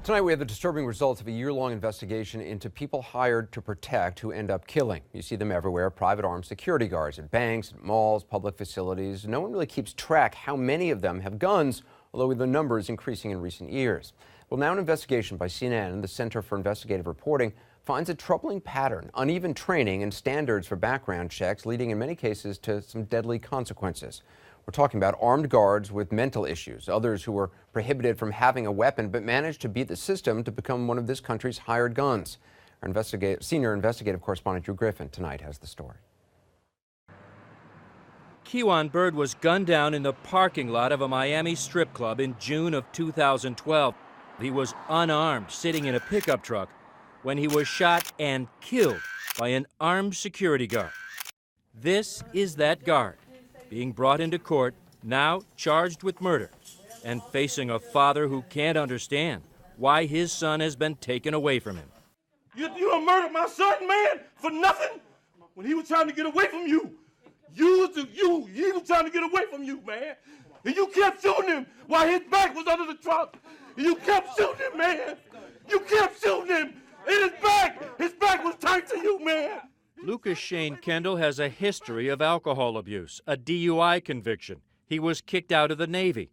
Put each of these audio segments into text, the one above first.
Tonight we have the disturbing results of a year-long investigation into people hired to protect who end up killing. You see them everywhere, private armed security guards at banks, at malls, public facilities. No one really keeps track how many of them have guns, although the number is increasing in recent years. Well, now an investigation by CNN and the Center for Investigative Reporting finds a troubling pattern, uneven training and standards for background checks, leading in many cases to some deadly consequences. We're talking about armed guards with mental issues, others who were prohibited from having a weapon but managed to beat the system to become one of this country's hired guns. Our senior investigative correspondent Drew Griffin tonight has the story. Kewan Bird was gunned down in the parking lot of a Miami strip club in June of 2012. He was unarmed, sitting in a pickup truck, when he was shot and killed by an armed security guard. This is that guard, being brought into court, now charged with murder, and facing a father who can't understand why his son has been taken away from him. You done murdered my son, man, for nothing? When he was trying to get away from you. He was trying to get away from you, man. And you kept shooting him while his back was under the truck. And you kept shooting him, man. You kept shooting him. And his back was tight to you, man. Lucas Shane Kendall has a history of alcohol abuse, a DUI conviction. He was kicked out of the Navy.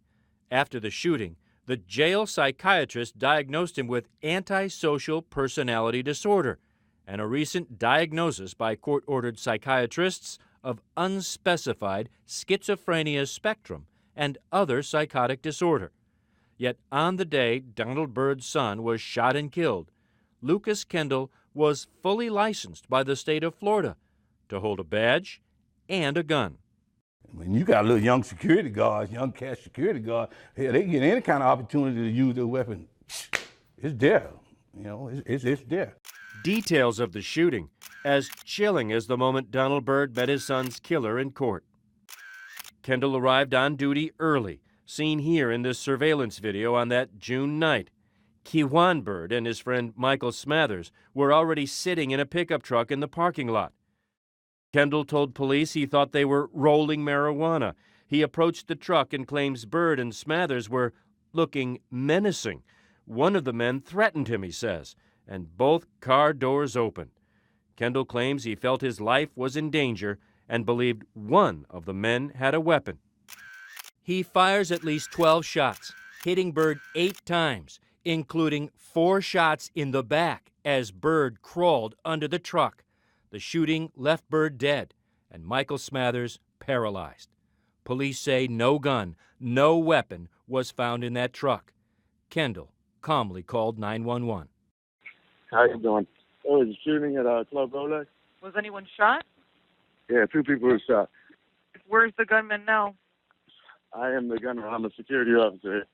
After the shooting, the jail psychiatrist diagnosed him with antisocial personality disorder and a recent diagnosis by court-ordered psychiatrists of unspecified schizophrenia spectrum and other psychotic disorder. Yet on the day Donald Bird's son was shot and killed, Lucas Kendall was fully licensed by the state of Florida to hold a badge and a gun. When you got a little young security guards, young cash security guard, hey, they get any kind of opportunity to use their weapon. It's there, it's there. Details of the shooting as chilling as the moment Donald Bird met his son's killer in court. Kendall arrived on duty early, seen here in this surveillance video on that June night. Kewan Bird and his friend Michael Smathers were already sitting in a pickup truck in the parking lot. Kendall told police he thought they were rolling marijuana. He approached the truck and claims Bird and Smathers were looking menacing. One of the men threatened him, he says, and both car doors opened. Kendall claims he felt his life was in danger and believed one of the men had a weapon. He fires at least 12 shots, hitting Bird 8 times, including 4 shots in the back as Bird crawled under the truck. The shooting left Bird dead and Michael Smathers paralyzed. Police say no gun, no weapon was found in that truck. Kendall calmly called 911. How you doing? There was a shooting at Club Rolex. Was anyone shot? Yeah, 2 people were shot. Where's the gunman now? I am the gunman. I'm a security officer.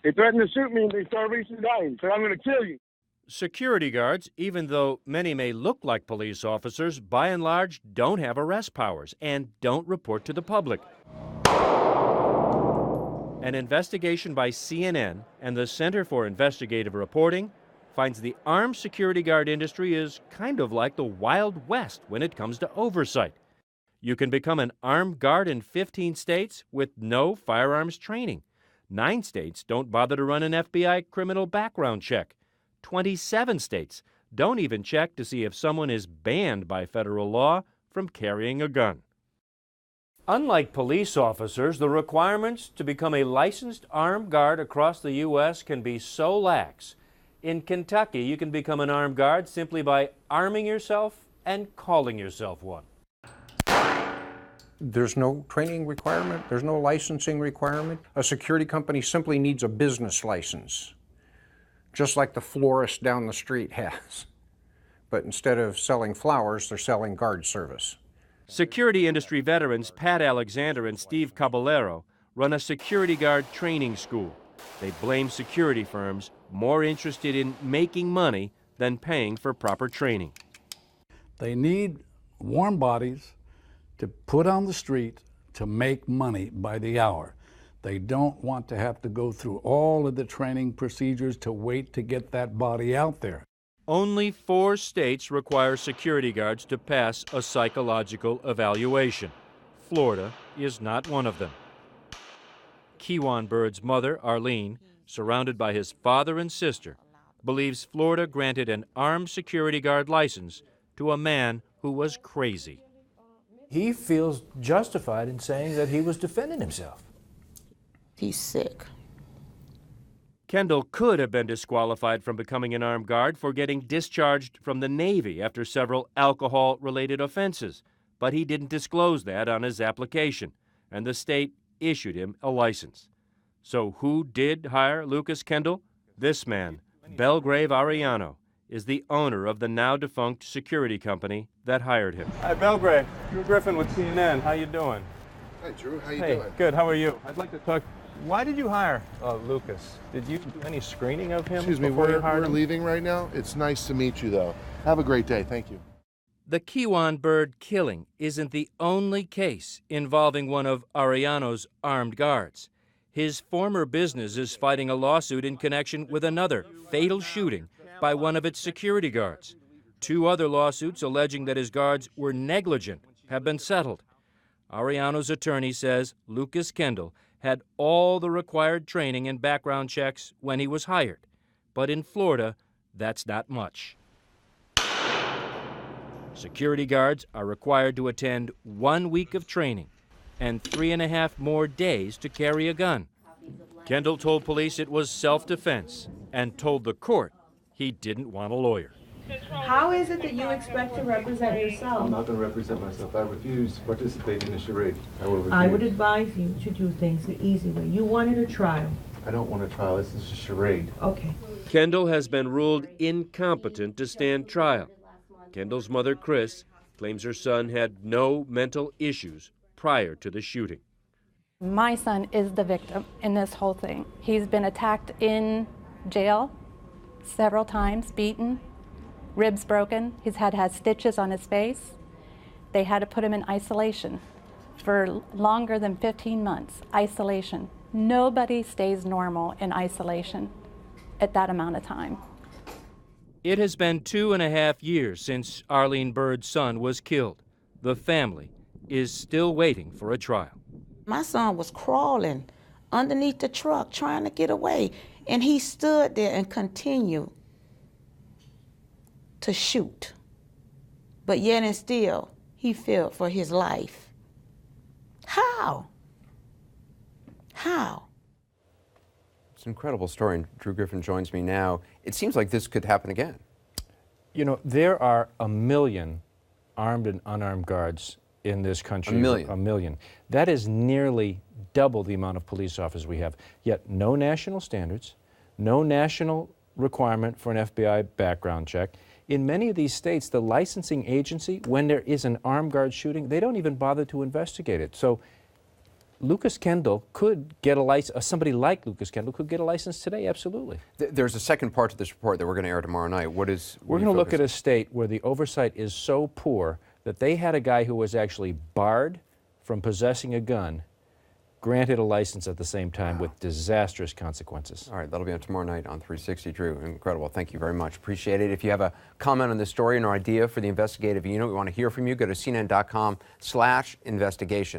He threatened to shoot me and they started reaching down, so I'm going to kill you. Security guards, even though many may look like police officers, by and large don't have arrest powers and don't report to the public. An investigation by CNN and the Center for Investigative Reporting finds the armed security guard industry is kind of like the Wild West when it comes to oversight. You can become an armed guard in 15 states with no firearms training. 9 states don't bother to run an FBI criminal background check. 27 states don't even check to see if someone is banned by federal law from carrying a gun. Unlike police officers, the requirements to become a licensed armed guard across the U.S. can be so lax. In Kentucky, you can become an armed guard simply by arming yourself and calling yourself one. There's no training requirement. There's no licensing requirement. A security company simply needs a business license, just like the florist down the street has. But instead of selling flowers, they're selling guard service. Security industry veterans Pat Alexander and Steve Caballero run a security guard training school. They blame security firms more interested in making money than paying for proper training. They need warm bodies to put on the street to make money by the hour. They don't want to have to go through all of the training procedures to wait to get that body out there. Only 4 states require security guards to pass a psychological evaluation. Florida is not one of them. Kewan Bird's mother, Arlene, surrounded by his father and sister, believes Florida granted an armed security guard license to a man who was crazy. He feels justified in saying that he was defending himself. He's sick. Kendall could have been disqualified from becoming an armed guard for getting discharged from the Navy after several alcohol-related offenses, but he didn't disclose that on his application, and the state issued him a license. So who did hire Lucas Kendall? This man, Belgrave Arellano, is the owner of the now-defunct security company that hired him. Hi, Belgrave. Drew Griffin with CNN. How you doing? Hi, Drew. How you Hey, doing? good. How are you? I'd like to talk. Why did you hire Lucas? Did you do any screening of him Excuse me, before you we're hired him? leaving right now. It's nice to meet you, though. Have a great day. Thank you. The Kiwan bird killing isn't the only case involving one of Arellano's armed guards. His former business is fighting a lawsuit in connection with another fatal shooting by one of its security guards. 2 other lawsuits alleging that his guards were negligent have been settled. Arellano's attorney says Lucas Kendall had all the required training and background checks when he was hired. But in Florida, that's not much. Security guards are required to attend 1 week of training and 3.5 more days to carry a gun. Kendall told police it was self-defense and told the court he didn't want a lawyer. How is it that you expect to represent yourself? I'm not going to represent myself. I refuse to participate in a charade. I would advise you to do things the easy way. You wanted a trial. I don't want a trial. This is a charade. Okay. Kendall has been ruled incompetent to stand trial. Kendall's mother, Chris, claims her son had no mental issues prior to the shooting. My son is the victim in this whole thing. He's been attacked in jail several times, beaten, ribs broken. He's had stitches on his face. They had to put him in isolation for longer than 15 months. Isolation. Nobody stays normal in isolation at that amount of time. It has been 2.5 years since Arlene Bird's son was killed. The family is still waiting for a trial. My son was crawling underneath the truck trying to get away, and he stood there and continued to shoot. But yet and still, he feared for his life. How? How? It's an incredible story, and Drew Griffin joins me now. It seems like this could happen again. You know, there are 1 million armed and unarmed guards in this country. 1 million? 1 million. That is nearly double the amount of police officers we have. Yet no national standards, no national requirement for an FBI background check. In many of these states, the licensing agency, when there is an armed guard shooting, they don't even bother to investigate it. So Lucas Kendall could get a license, somebody like Lucas Kendall could get a license today, absolutely. There's a second part to this report that we're going to air tomorrow night. We're going to look at a state where the oversight is so poor that they had a guy who was actually barred from possessing a gun, granted a license at the same time with disastrous consequences. All right, that'll be on tomorrow night on 360. Drew, incredible. Thank you very much. Appreciate it. If you have a comment on this story and or idea for the investigative unit, we want to hear from you. Go to cnn.com/investigation.